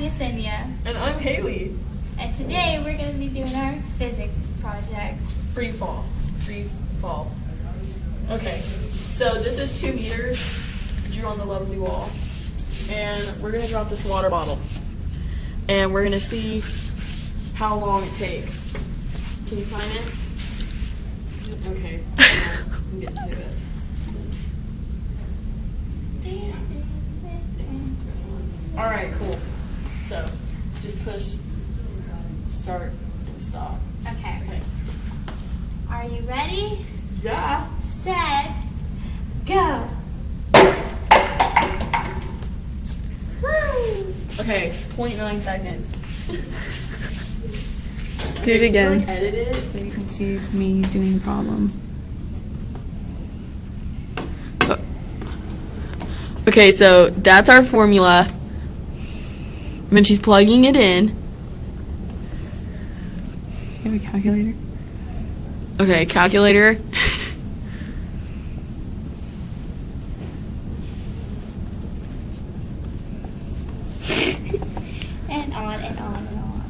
Yesenia. And I'm Haley. And today we're going to be doing our physics project. Free fall. Okay, so this is 2 meters, drew on the lovely wall. And we're going to drop this water bottle. And we're going to see how long it takes. Can you time it? Okay, I'm getting to it. Alright, cool. So, just push start and stop. Okay. Are you ready? Yeah. Set, go. Woo! Okay, 0.9 seconds. Do it again. Edit it. So you can see me doing the problem. Okay, so that's our formula. And then she's plugging it in. Do you have a calculator? Okay, calculator. And on and on and on.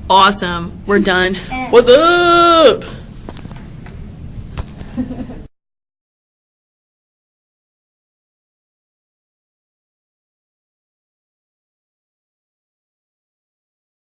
Awesome. We're done. And- What's up?